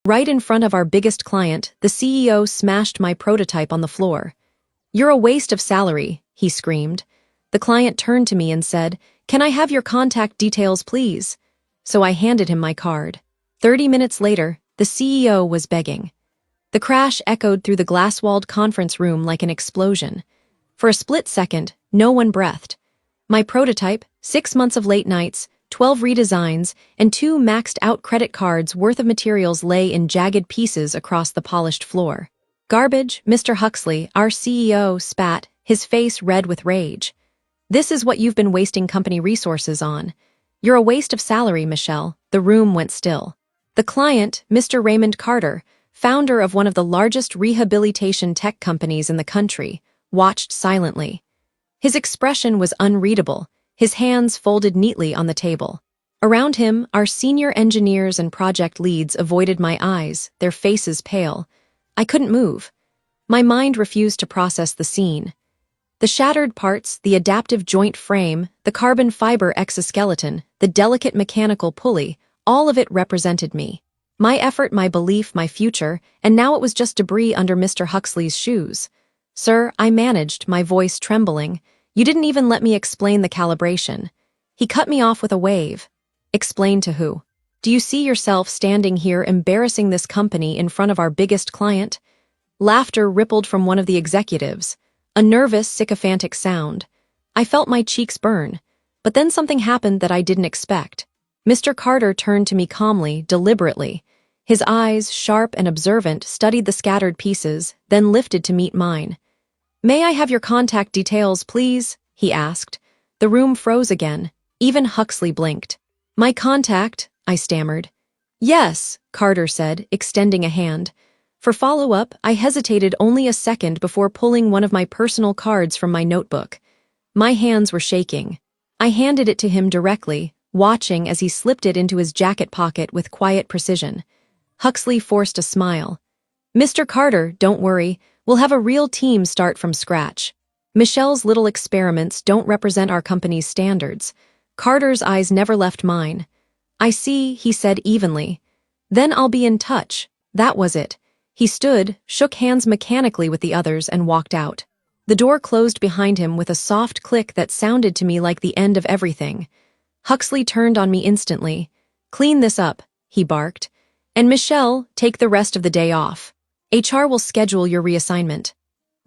Right in front of our biggest client, the CEO smashed my prototype on the floor. "You're a waste of salary," he screamed. The client turned to me and said, "Can I have your contact details, please?" So I handed him my card. 30 minutes later, the CEO was begging. The crash echoed through the glass-walled conference room like an explosion. For a split second, no one breathed. My prototype, 6 months of late nights, 12 redesigns, and 2 maxed-out credit cards worth of materials lay in jagged pieces across the polished floor. "Garbage," Mr. Huxley, our CEO, spat, his face red with rage. "This is what you've been wasting company resources on. You're a waste of salary, Michelle." The room went still. The client, Mr. Raymond Carter, founder of one of the largest rehabilitation tech companies in the country, watched silently. His expression was unreadable, his hands folded neatly on the table. Around him, our senior engineers and project leads avoided my eyes, their faces pale. I couldn't move. My mind refused to process the scene. The shattered parts, the adaptive joint frame, the carbon fiber exoskeleton, the delicate mechanical pulley, all of it represented me. My effort, my belief, my future, and now it was just debris under Mr. Huxley's shoes. "Sir," I managed, my voice trembling, "you didn't even let me explain the calibration." He cut me off with a wave. "Explain to who? Do you see yourself standing here embarrassing this company in front of our biggest client?" Laughter rippled from one of the executives, a nervous, sycophantic sound. I felt my cheeks burn, but then something happened that I didn't expect. Mr. Carter turned to me calmly, deliberately. His eyes, sharp and observant, studied the scattered pieces, then lifted to meet mine. "May I have your contact details, please?" he asked. The room froze again. Even Huxley blinked. "My contact?" I stammered. "Yes," Carter said, extending a hand. For follow-up, I hesitated only a second before pulling one of my personal cards from my notebook. My hands were shaking. I handed it to him directly, watching as he slipped it into his jacket pocket with quiet precision. Huxley forced a smile. "Mr. Carter, don't worry. We'll have a real team start from scratch. Michelle's little experiments don't represent our company's standards." Carter's eyes never left mine. "I see," he said evenly. "Then I'll be in touch." That was it. He stood, shook hands mechanically with the others, and walked out. The door closed behind him with a soft click that sounded to me like the end of everything. Huxley turned on me instantly. "Clean this up," he barked. "And Michelle, take the rest of the day off. HR will schedule your reassignment."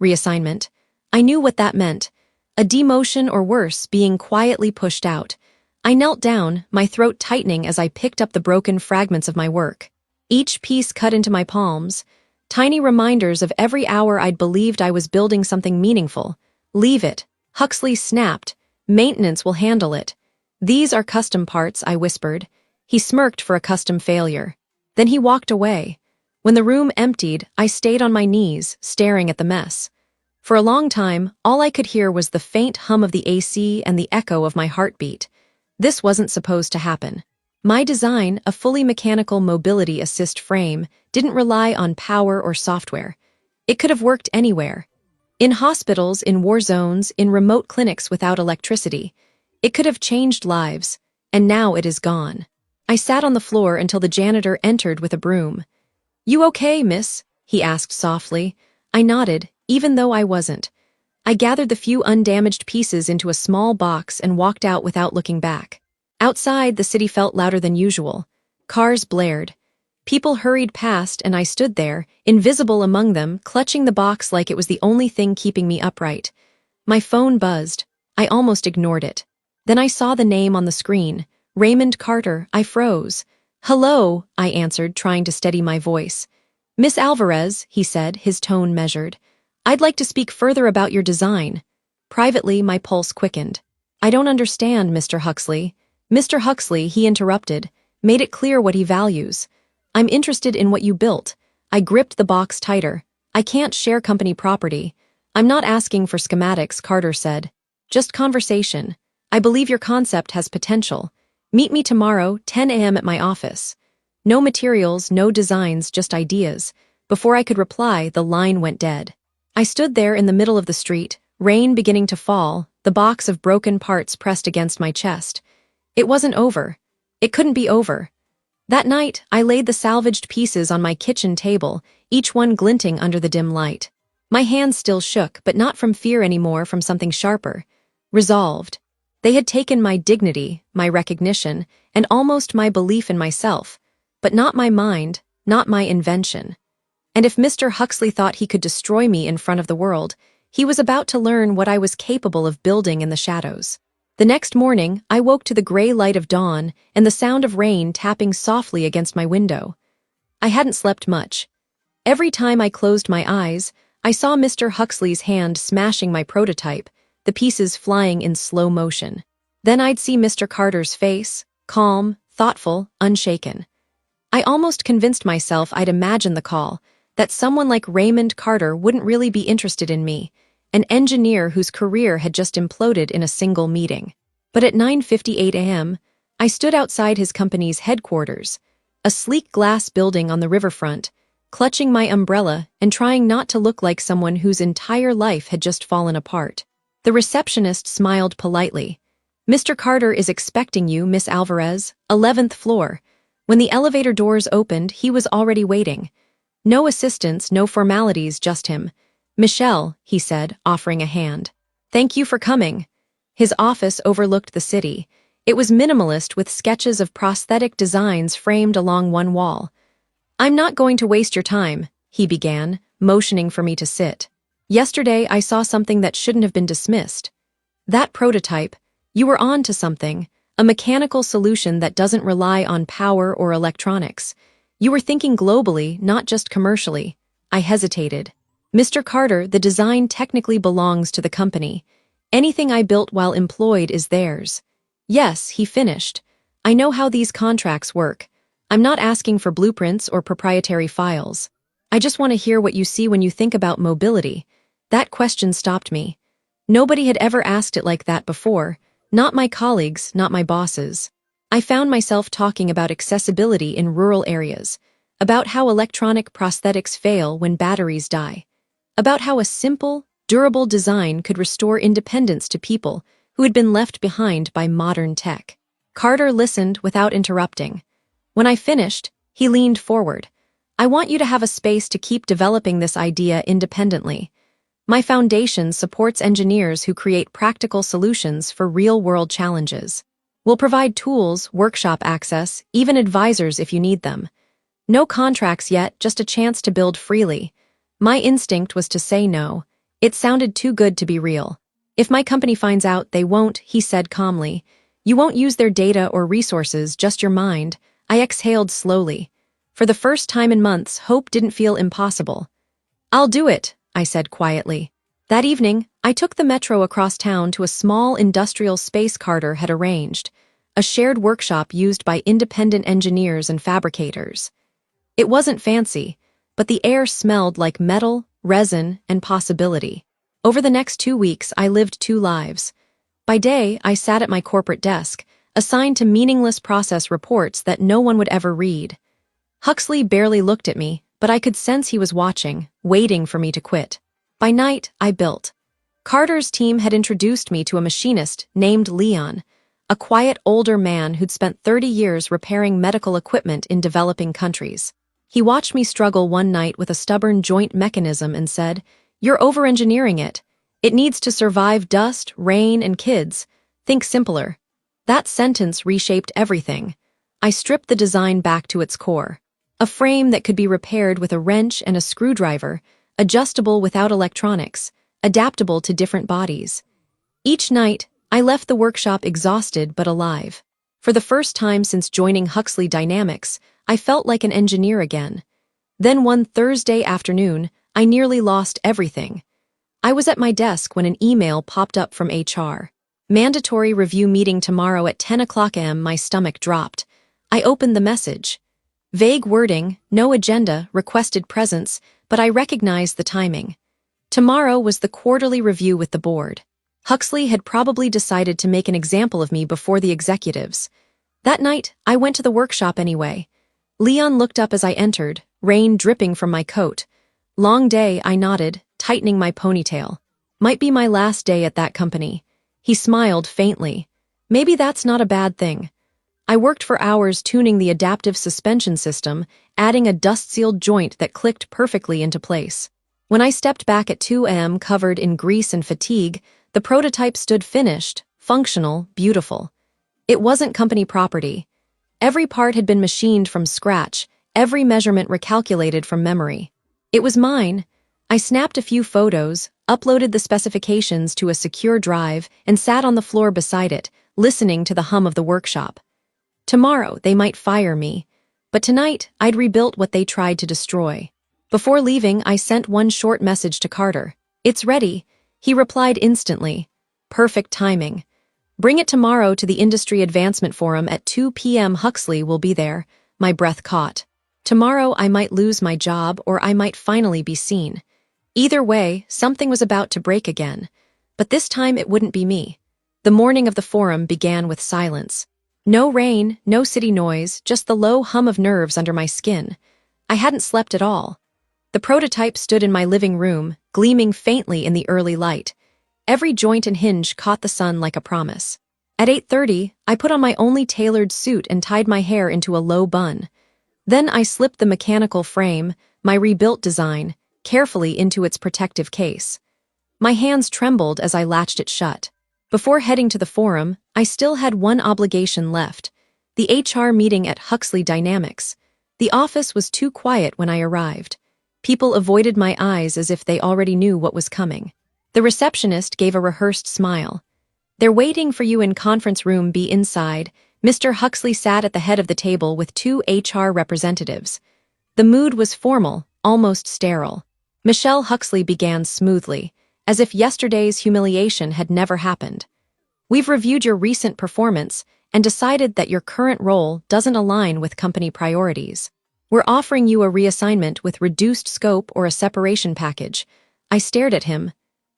Reassignment. I knew what that meant. A demotion or worse, being quietly pushed out. I knelt down, my throat tightening as I picked up the broken fragments of my work. Each piece cut into my palms. Tiny reminders of every hour I'd believed I was building something meaningful. "Leave it," Huxley snapped. "Maintenance will handle it." "These are custom parts," I whispered. He smirked for a custom failure. Then he walked away. When the room emptied, I stayed on my knees, staring at the mess. For a long time, all I could hear was the faint hum of the AC and the echo of my heartbeat. This wasn't supposed to happen. My design, a fully mechanical mobility assist frame, didn't rely on power or software. It could have worked anywhere. In hospitals, in war zones, in remote clinics without electricity. It could have changed lives, and now it is gone. I sat on the floor until the janitor entered with a broom. "You okay, miss?" he asked softly. I nodded, even though I wasn't. I gathered the few undamaged pieces into a small box and walked out without looking back. Outside, the city felt louder than usual. Cars blared. People hurried past, and I stood there, invisible among them, clutching the box like it was the only thing keeping me upright. My phone buzzed. I almost ignored it. Then I saw the name on the screen. Raymond Carter. I froze. "Hello," I answered, trying to steady my voice. "Miss Alvarez," he said, his tone measured. "I'd like to speak further about your design." Privately, my pulse quickened. "I don't understand, Mr. Huxley." "Mr. Huxley," he interrupted, made it clear what he values. "I'm interested in what you built." I gripped the box tighter. "I can't share company property." "I'm not asking for schematics," Carter said. "Just conversation. I believe your concept has potential. Meet me tomorrow, 10 a.m. at my office." No materials, no designs, just ideas. Before I could reply, the line went dead. I stood there in the middle of the street, rain beginning to fall, the box of broken parts pressed against my chest. It wasn't over. It couldn't be over. That night, I laid the salvaged pieces on my kitchen table, each one glinting under the dim light. My hands still shook, but not from fear anymore, from something sharper. Resolved. They had taken my dignity, my recognition, and almost my belief in myself, but not my mind, not my invention. And if Mr. Huxley thought he could destroy me in front of the world, he was about to learn what I was capable of building in the shadows. The next morning, I woke to the gray light of dawn and the sound of rain tapping softly against my window. I hadn't slept much. Every time I closed my eyes, I saw Mr. Huxley's hand smashing my prototype, the pieces flying in slow motion. Then I'd see Mr. Carter's face, calm, thoughtful, unshaken. I almost convinced myself I'd imagined the call, that someone like Raymond Carter wouldn't really be interested in me, an engineer whose career had just imploded in a single meeting. But at 9:58 a.m., I stood outside his company's headquarters, a sleek glass building on the riverfront, clutching my umbrella and trying not to look like someone whose entire life had just fallen apart. The receptionist smiled politely. "Mr. Carter is expecting you, Miss Alvarez, 11th floor." When the elevator doors opened, he was already waiting. No assistants, no formalities, just him. "Michelle," he said, offering a hand. "Thank you for coming." His office overlooked the city. It was minimalist with sketches of prosthetic designs framed along one wall. "I'm not going to waste your time," he began, motioning for me to sit. "Yesterday I saw something that shouldn't have been dismissed. That prototype, you were on to something, a mechanical solution that doesn't rely on power or electronics. You were thinking globally, not just commercially." I hesitated. "Mr. Carter, the design technically belongs to the company. Anything I built while employed is theirs." "Yes," he finished. "I know how these contracts work. I'm not asking for blueprints or proprietary files. I just want to hear what you see when you think about mobility." That question stopped me. Nobody had ever asked it like that before, not my colleagues, not my bosses. I found myself talking about accessibility in rural areas, about how electronic prosthetics fail when batteries die, about how a simple, durable design could restore independence to people who had been left behind by modern tech. Carter listened without interrupting. When I finished, he leaned forward. "I want you to have a space to keep developing this idea independently. My foundation supports engineers who create practical solutions for real-world challenges. We'll provide tools, workshop access, even advisors if you need them. No contracts yet, just a chance to build freely." My instinct was to say no. It sounded too good to be real. "If my company finds out, they won't," he said calmly. "You won't use their data or resources, just your mind." I exhaled slowly. For the first time in months, hope didn't feel impossible. "I'll do it," I said quietly. That evening, I took the metro across town to a small industrial space Carter had arranged, a shared workshop used by independent engineers and fabricators. It wasn't fancy, but the air smelled like metal, resin, and possibility. Over the next 2 weeks, I lived two lives. By day, I sat at my corporate desk, assigned to meaningless process reports that no one would ever read. Huxley barely looked at me, but I could sense he was watching, waiting for me to quit. By night, I built. Carter's team had introduced me to a machinist named Leon, a quiet older man who'd spent 30 years repairing medical equipment in developing countries. He watched me struggle one night with a stubborn joint mechanism and said, "You're over-engineering it. It needs to survive dust, rain, and kids. Think simpler." That sentence reshaped everything. I stripped the design back to its core. A frame that could be repaired with a wrench and a screwdriver, adjustable without electronics, adaptable to different bodies. Each night, I left the workshop exhausted but alive. For the first time since joining Huxley Dynamics, I felt like an engineer again. Then one Thursday afternoon, I nearly lost everything. I was at my desk when an email popped up from HR. "Mandatory review meeting tomorrow at 10 o'clock a.m. My stomach dropped. I opened the message. Vague wording, no agenda, requested presence, but I recognized the timing. Tomorrow was the quarterly review with the board. Huxley had probably decided to make an example of me before the executives. That night, I went to the workshop anyway. Leon looked up as I entered, rain dripping from my coat. "Long day," I nodded, tightening my ponytail. "Might be my last day at that company." He smiled faintly. "Maybe that's not a bad thing." I worked for hours tuning the adaptive suspension system, adding a dust-sealed joint that clicked perfectly into place. When I stepped back at 2 a.m. covered in grease and fatigue, the prototype stood finished, functional, beautiful. It wasn't company property. Every part had been machined from scratch, every measurement recalculated from memory. It was mine. I snapped a few photos, uploaded the specifications to a secure drive, and sat on the floor beside it, listening to the hum of the workshop. Tomorrow, they might fire me, but tonight, I'd rebuilt what they tried to destroy. Before leaving, I sent one short message to Carter. "It's ready." He replied instantly. Perfect timing. "Bring it tomorrow to the Industry Advancement Forum at 2 p.m. Huxley will be there." My breath caught. Tomorrow, I might lose my job or I might finally be seen. Either way, something was about to break again. But this time, it wouldn't be me. The morning of the forum began with silence. No rain, no city noise, just the low hum of nerves under my skin. I hadn't slept at all. The prototype stood in my living room, gleaming faintly in the early light. Every joint and hinge caught the sun like a promise. At 8:30, I put on my only tailored suit and tied my hair into a low bun. Then I slipped the mechanical frame, my rebuilt design, carefully into its protective case. My hands trembled as I latched it shut. Before heading to the forum, I still had one obligation left: the HR meeting at Huxley Dynamics. The office was too quiet when I arrived. People avoided my eyes as if they already knew what was coming. The receptionist gave a rehearsed smile. "They're waiting for you in conference room B inside." Mr. Huxley sat at the head of the table with 2 HR representatives. The mood was formal, almost sterile. Michelle Huxley began smoothly, as if yesterday's humiliation had never happened. "We've reviewed your recent performance and decided that your current role doesn't align with company priorities. We're offering you a reassignment with reduced scope or a separation package." I stared at him.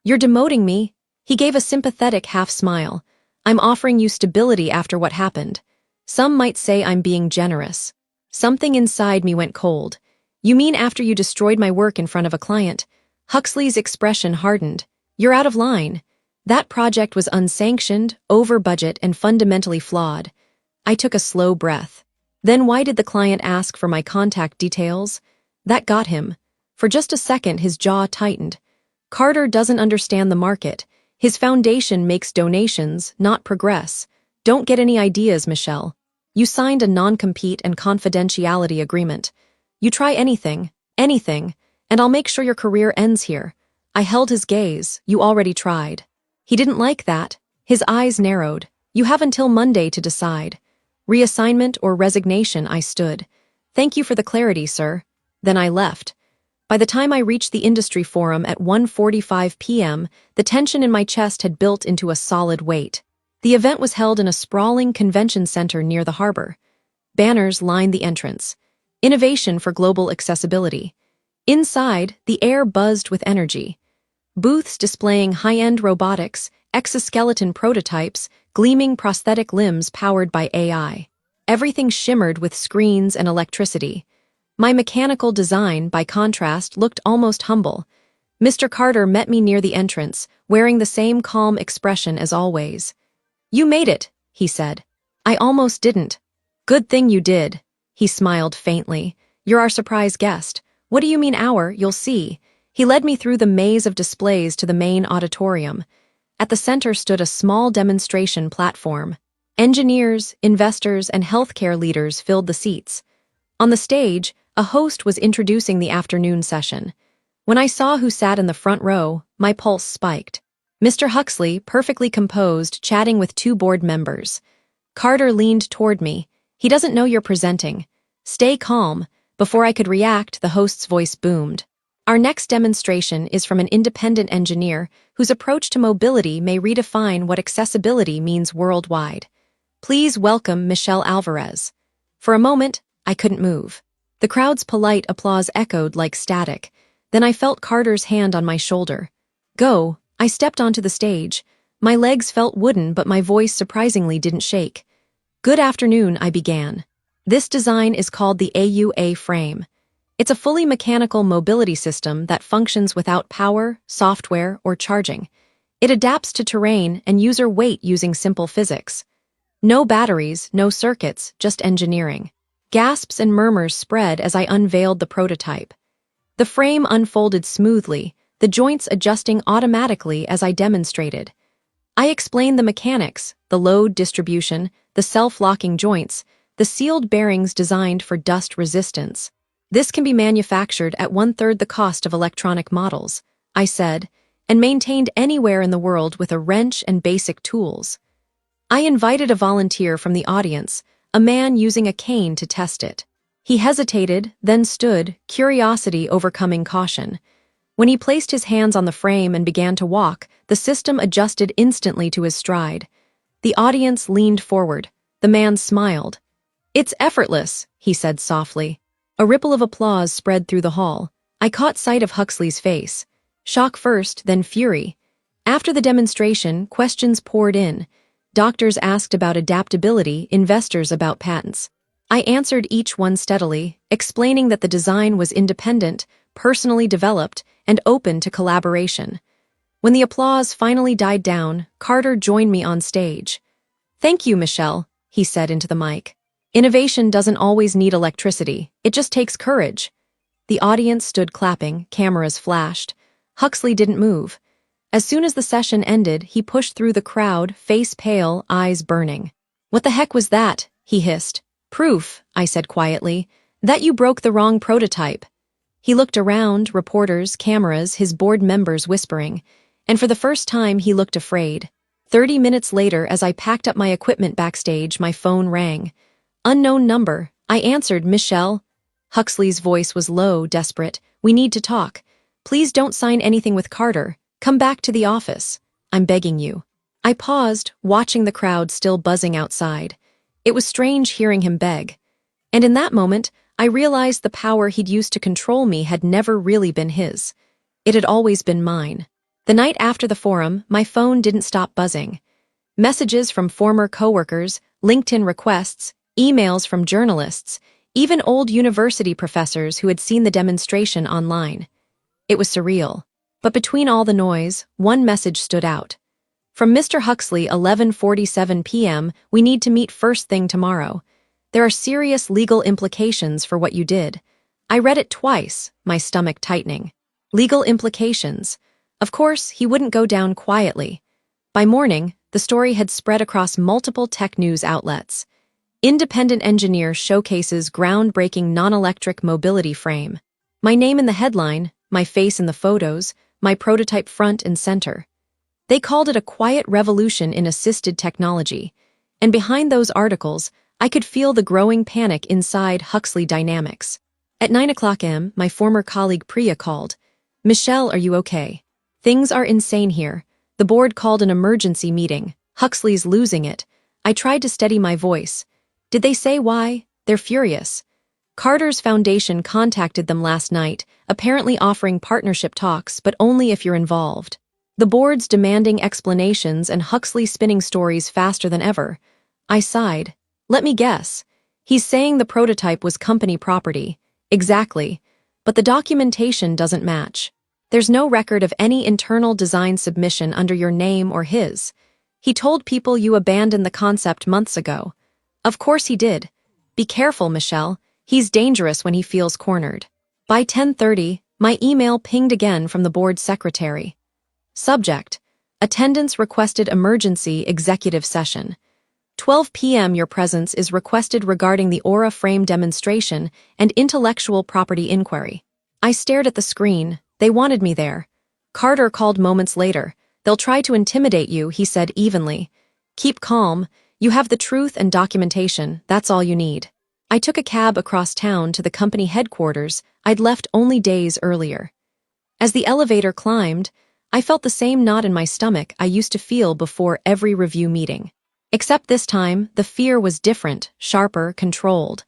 "You're demoting me?" He gave a sympathetic half-smile. "I'm offering you stability after what happened. Some might say I'm being generous." Something inside me went cold. "You mean after you destroyed my work in front of a client?" Huxley's expression hardened. "You're out of line. That project was unsanctioned, over budget, and fundamentally flawed." I took a slow breath. "Then why did the client ask for my contact details?" That got him. For just a second, his jaw tightened. "Carter doesn't understand the market. His foundation makes donations, not progress. Don't get any ideas, Michelle. You signed a non-compete and confidentiality agreement. You try anything, and I'll make sure your career ends here." I held his gaze. "You already tried." He didn't like that. His eyes narrowed. "You have until Monday to decide. Reassignment or resignation," I stood. "Thank you for the clarity, sir." Then I left. By the time I reached the industry forum at 1:45 p.m., the tension in my chest had built into a solid weight. The event was held in a sprawling convention center near the harbor. Banners lined the entrance. "Innovation for global accessibility." Inside, the air buzzed with energy. Booths displaying high-end robotics, exoskeleton prototypes, gleaming prosthetic limbs powered by AI. Everything shimmered with screens and electricity. My mechanical design, by contrast, looked almost humble. Mr. Carter met me near the entrance, wearing the same calm expression as always. "You made it," he said. "I almost didn't." "Good thing you did." He smiled faintly. "You're our surprise guest." "What do you mean our? You'll see." He led me through the maze of displays to the main auditorium. At the center stood a small demonstration platform. Engineers, investors, and healthcare leaders filled the seats. On the stage, a host was introducing the afternoon session. When I saw who sat in the front row, my pulse spiked. Mr. Huxley, perfectly composed, chatting with 2 board members. Carter leaned toward me. "He doesn't know you're presenting. Stay calm." Before I could react, the host's voice boomed. "Our next demonstration is from an independent engineer whose approach to mobility may redefine what accessibility means worldwide. Please welcome Michelle Alvarez." For a moment, I couldn't move. The crowd's polite applause echoed like static. Then I felt Carter's hand on my shoulder. "Go." I stepped onto the stage. My legs felt wooden, but my voice surprisingly didn't shake. "Good afternoon," I began. "This design is called the AUA frame. It's a fully mechanical mobility system that functions without power, software, or charging. It adapts to terrain and user weight using simple physics." No batteries, no circuits, just engineering. Gasps and murmurs spread as I unveiled the prototype. The frame unfolded smoothly, the joints adjusting automatically as I demonstrated. I explained the mechanics, the load distribution, the self-locking joints, the sealed bearings designed for dust resistance. This can be manufactured at 1/3 the cost of electronic models, I said, and maintained anywhere in the world with a wrench and basic tools. I invited a volunteer from the audience, a man using a cane to test it. He hesitated, then stood, curiosity overcoming caution. When he placed his hands on the frame and began to walk, the system adjusted instantly to his stride. The audience leaned forward. The man smiled. "It's effortless," he said softly. A ripple of applause spread through the hall. I caught sight of Huxley's face. Shock first, then fury. After the demonstration, questions poured in. Doctors asked about adaptability, investors about patents. I answered each one steadily, explaining that the design was independent, personally developed, and open to collaboration. When the applause finally died down, Carter joined me on stage. "Thank you, Michelle," he said into the mic. "Innovation doesn't always need electricity, it just takes courage." The audience stood clapping, cameras flashed. Huxley didn't move. As soon as the session ended, he pushed through the crowd, face pale, eyes burning. "What the heck was that?" he hissed. "Proof," I said quietly, "that you broke the wrong prototype." He looked around, reporters, cameras, his board members whispering, and for the first time he looked afraid. 30 minutes later, as I packed up my equipment backstage, my phone rang. Unknown number. I answered, "Michelle." Huxley's voice was low, desperate. "We need to talk. Please don't sign anything with Carter. Come back to the office. I'm begging you." I paused, watching the crowd still buzzing outside. It was strange hearing him beg. And in that moment, I realized the power he'd used to control me had never really been his. It had always been mine. The night after the forum, my phone didn't stop buzzing. Messages from former coworkers, LinkedIn requests, emails from journalists, even old university professors who had seen the demonstration online. It was surreal. But between all the noise, one message stood out. From Mr. Huxley, 11:47 p.m., "We need to meet first thing tomorrow. There are serious legal implications for what you did." I read it twice, my stomach tightening. Legal implications. Of course, he wouldn't go down quietly. By morning, the story had spread across multiple tech news outlets. Independent engineer showcases groundbreaking non-electric mobility frame. My name in the headline, my face in the photos, my prototype front and center. They called it a quiet revolution in assisted technology. And behind those articles, I could feel the growing panic inside Huxley Dynamics. At 9 a.m., my former colleague Priya called. "Michelle, are you okay? Things are insane here. The board called an emergency meeting. Huxley's losing it." I tried to steady my voice. "Did they say why? They're furious. Carter's Foundation contacted them last night, apparently offering partnership talks, but only if you're involved. The board's demanding explanations and Huxley spinning stories faster than ever." I sighed. "Let me guess. He's saying the prototype was company property." "Exactly. But the documentation doesn't match. There's no record of any internal design submission under your name or his. He told people you abandoned the concept months ago." "Of course he did. Be careful, Michelle. He's dangerous when he feels cornered." By 10:30, my email pinged again from the board's secretary. Subject: Attendance requested emergency executive session. 12 p.m. Your presence is requested regarding the Aura frame demonstration and intellectual property inquiry. I stared at the screen. They wanted me there. Carter called moments later. "They'll try to intimidate you," he said evenly. "Keep calm. You have the truth and documentation. That's all you need." I took a cab across town to the company headquarters I'd left only days earlier. As the elevator climbed, I felt the same knot in my stomach I used to feel before every review meeting. Except this time, the fear was different, sharper, controlled.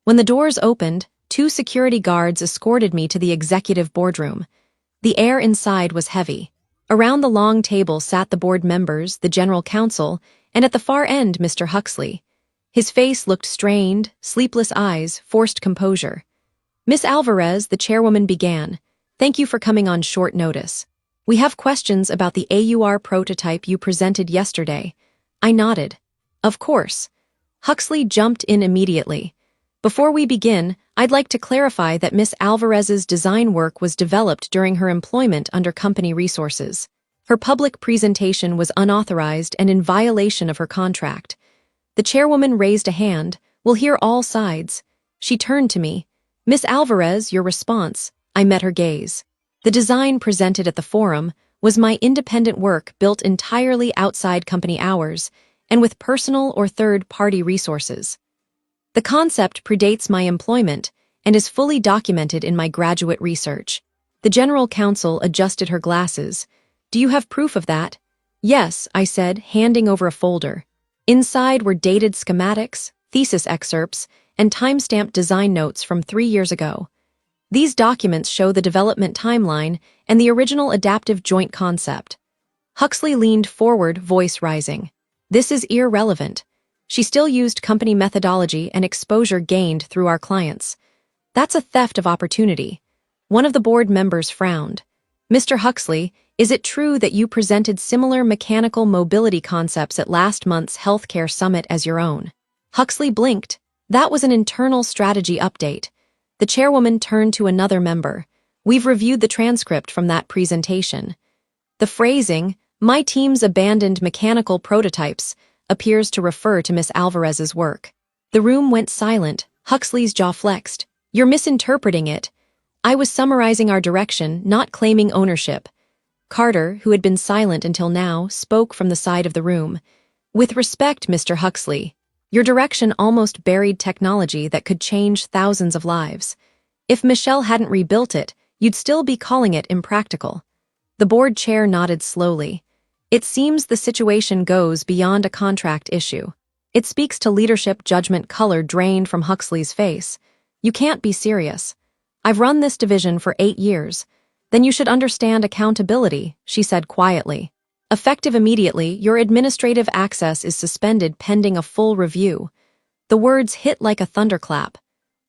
When the doors opened, 2 security guards escorted me to the executive boardroom. The air inside was heavy. Around the long table sat the board members, the general counsel, and at the far end, Mr. Huxley. His face looked strained, sleepless eyes, forced composure. "Miss Alvarez," the chairwoman began, "thank you for coming on short notice. We have questions about the AUR prototype you presented yesterday." I nodded. Of course. Huxley jumped in immediately. Before we begin, I'd like to clarify that Miss Alvarez's design work was developed during her employment under company resources. Her public presentation was unauthorized and in violation of her contract. The chairwoman raised a hand. We'll hear all sides. She turned to me. Miss Alvarez, your response. I met her gaze. The design presented at the forum was my independent work built entirely outside company hours and with personal or third-party resources. The concept predates my employment and is fully documented in my graduate research. The general counsel adjusted her glasses. Do you have proof of that? Yes, I said, handing over a folder. Inside were dated schematics, thesis excerpts, and time-stamped design notes from 3 years ago. These documents show the development timeline and the original adaptive joint concept. Huxley leaned forward, voice rising. This is irrelevant. She still used company methodology and exposure gained through our clients. That's a theft of opportunity. One of the board members frowned. Mr. Huxley, is it true that you presented similar mechanical mobility concepts at last month's healthcare summit as your own? Huxley blinked. That was an internal strategy update. The chairwoman turned to another member. We've reviewed the transcript from that presentation. The phrasing, my team's abandoned mechanical prototypes, appears to refer to Miss Alvarez's work. The room went silent. Huxley's jaw flexed. You're misinterpreting it. I was summarizing our direction, not claiming ownership. Carter, who had been silent until now, spoke from the side of the room. With respect, Mr. Huxley, your direction almost buried technology that could change thousands of lives. If Michelle hadn't rebuilt it, you'd still be calling it impractical. The board chair nodded slowly. It seems the situation goes beyond a contract issue. It speaks to leadership judgment color drained from Huxley's face. You can't be serious. I've run this division for 8 years. Then you should understand accountability, she said quietly. Effective immediately, your administrative access is suspended pending a full review. The words hit like a thunderclap.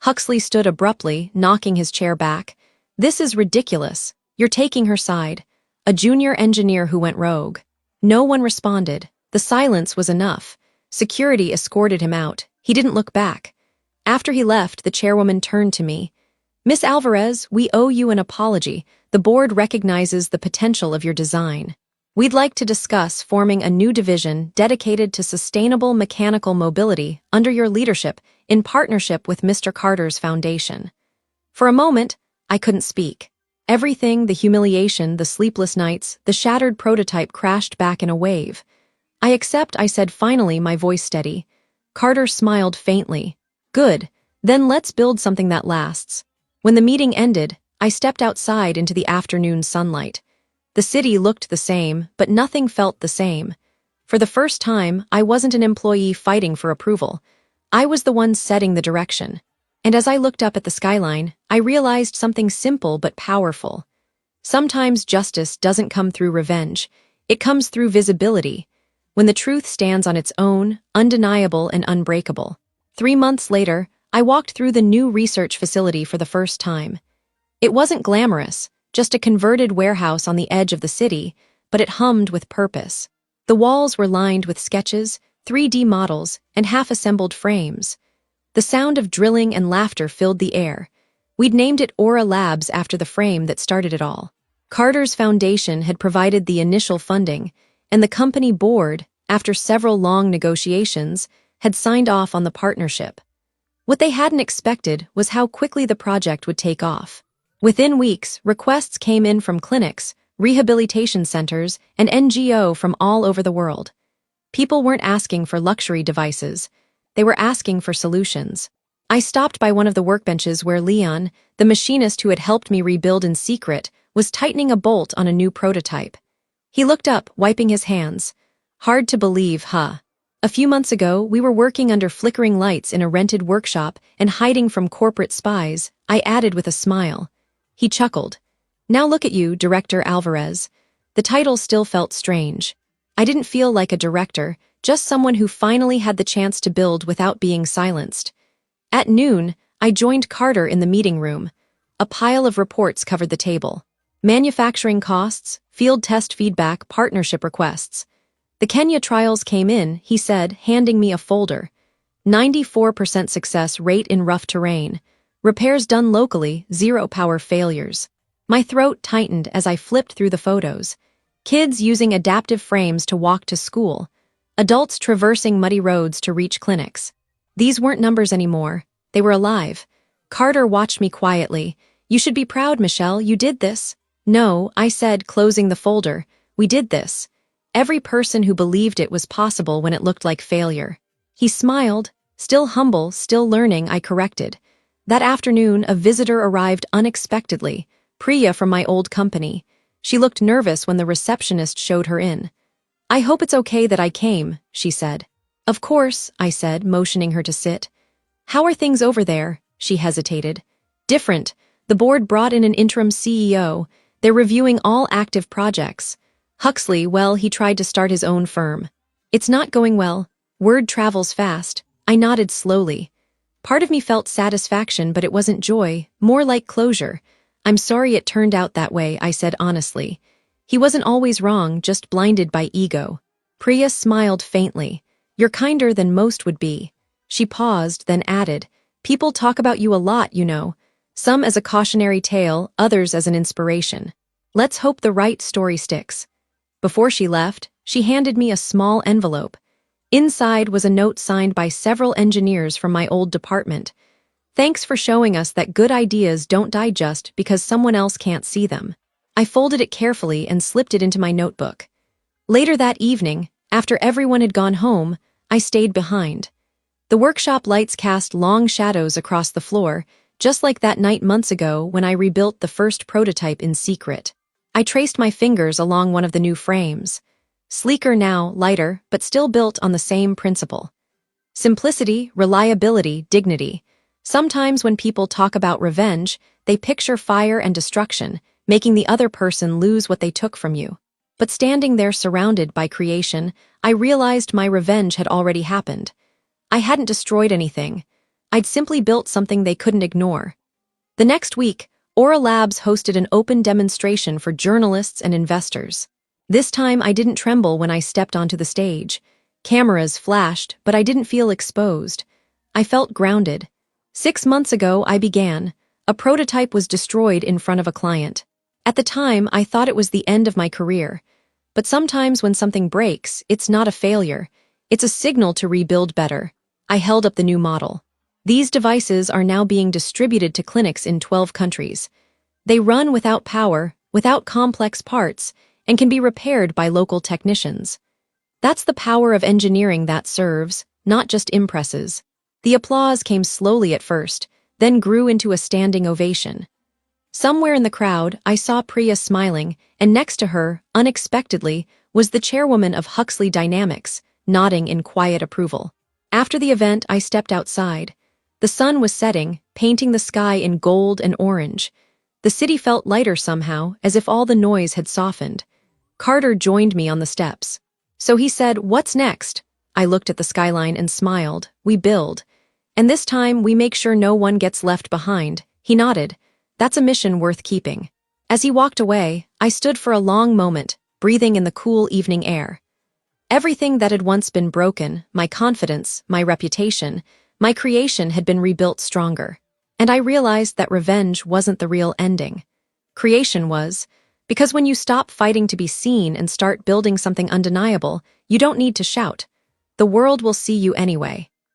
Huxley stood abruptly, knocking his chair back. This is ridiculous. You're taking her side. A junior engineer who went rogue. No one responded. The silence was enough. Security escorted him out. He didn't look back. After he left, the chairwoman turned to me. Miss Alvarez, we owe you an apology. The board recognizes the potential of your design. We'd like to discuss forming a new division dedicated to sustainable mechanical mobility under your leadership in partnership with Mr. Carter's foundation. For a moment, I couldn't speak. Everything, the humiliation, the sleepless nights, the shattered prototype crashed back in a wave. I accept, I said finally, my voice steady. Carter smiled faintly. Good, then let's build something that lasts. When the meeting ended, I stepped outside into the afternoon sunlight. The city looked the same, but nothing felt the same. For the first time, I wasn't an employee fighting for approval. I was the one setting the direction. And as I looked up at the skyline, I realized something simple but powerful. Sometimes justice doesn't come through revenge. It comes through visibility, when the truth stands on its own, undeniable and unbreakable. 3 months later, I walked through the new research facility for the first time. It wasn't glamorous, just a converted warehouse on the edge of the city, but it hummed with purpose. The walls were lined with sketches, 3D models, and half-assembled frames. The sound of drilling and laughter filled the air. We'd named it Aura Labs after the frame that started it all. Carter's foundation had provided the initial funding, and the company board, after several long negotiations, had signed off on the partnership. What they hadn't expected was how quickly the project would take off. Within weeks, requests came in from clinics, rehabilitation centers, and NGO from all over the world. People weren't asking for luxury devices. They were asking for solutions. I stopped by one of the workbenches where Leon, the machinist who had helped me rebuild in secret, was tightening a bolt on a new prototype. He looked up, wiping his hands. Hard to believe, huh? A few months ago, we were working under flickering lights in a rented workshop and hiding from corporate spies, I added with a smile. He chuckled. Now look at you, Director Alvarez. The title still felt strange. I didn't feel like a director, just someone who finally had the chance to build without being silenced. At noon, I joined Carter in the meeting room. A pile of reports covered the table. Manufacturing costs, field test feedback, partnership requests. The The Kenya trials came in, he said, handing me a folder. 94% success rate in rough terrain. Repairs done locally, 0 power failures. My throat tightened as I flipped through the photos. Kids using adaptive frames to walk to school. Adults traversing muddy roads to reach clinics. These weren't numbers anymore. They were alive. Carter watched me quietly. You should be proud, Michelle, you did this. No, I said, closing the folder. We did this. Every person who believed it was possible when it looked like failure. He smiled. Still humble, still learning, I corrected. That afternoon, a visitor arrived unexpectedly. Priya from my old company. She looked nervous when the receptionist showed her in. I hope it's okay that I came, she said. Of course, I said, motioning her to sit. How are things over there? She hesitated. Different. The board brought in an interim CEO. They're reviewing all active projects. Huxley, well, he tried to start his own firm. It's not going well. Word travels fast. I nodded slowly. Part of me felt satisfaction, but it wasn't joy, more like closure. I'm sorry it turned out that way, I said honestly. He wasn't always wrong, just blinded by ego. Priya smiled faintly. You're kinder than most would be. She paused, then added, people talk about you a lot, you know. Some as a cautionary tale, others as an inspiration. Let's hope the right story sticks. Before she left, she handed me a small envelope. Inside was a note signed by several engineers from my old department. Thanks for showing us that good ideas don't die just because someone else can't see them. I folded it carefully and slipped it into my notebook. Later that evening, after everyone had gone home, I stayed behind. The workshop lights cast long shadows across the floor, just like that night months ago when I rebuilt the first prototype in secret. I traced my fingers along one of the new frames. Sleeker now, lighter, but still built on the same principle. Simplicity, reliability, dignity. Sometimes when people talk about revenge, they picture fire and destruction, making the other person lose what they took from you. But standing there surrounded by creation, I realized my revenge had already happened. I hadn't destroyed anything. I'd simply built something they couldn't ignore. The next week, Aura Labs hosted an open demonstration for journalists and investors. This time I didn't tremble when I stepped onto the stage. Cameras flashed, but I didn't feel exposed. I felt grounded. 6 months ago, I began. A prototype was destroyed in front of a client. At the time, I thought it was the end of my career. But sometimes when something breaks, it's not a failure. It's a signal to rebuild better. I held up the new model. These devices are now being distributed to clinics in 12 countries. They run without power, without complex parts, and can be repaired by local technicians. That's the power of engineering that serves, not just impresses. The applause came slowly at first, then grew into a standing ovation. Somewhere in the crowd, I saw Priya smiling, and next to her, unexpectedly, was the chairwoman of Huxley Dynamics, nodding in quiet approval. After the event, I stepped outside. The sun was setting, painting the sky in gold and orange. The city felt lighter somehow, as if all the noise had softened. Carter joined me on the steps. So he said, "What's next?" I looked at the skyline and smiled. We build. And this time, we make sure no one gets left behind. He nodded. That's a mission worth keeping. As he walked away, I stood for a long moment, breathing in the cool evening air. Everything that had once been broken, my confidence, my reputation, my creation had been rebuilt stronger. And I realized that revenge wasn't the real ending. Creation was, because when you stop fighting to be seen and start building something undeniable, you don't need to shout. The world will see you anyway.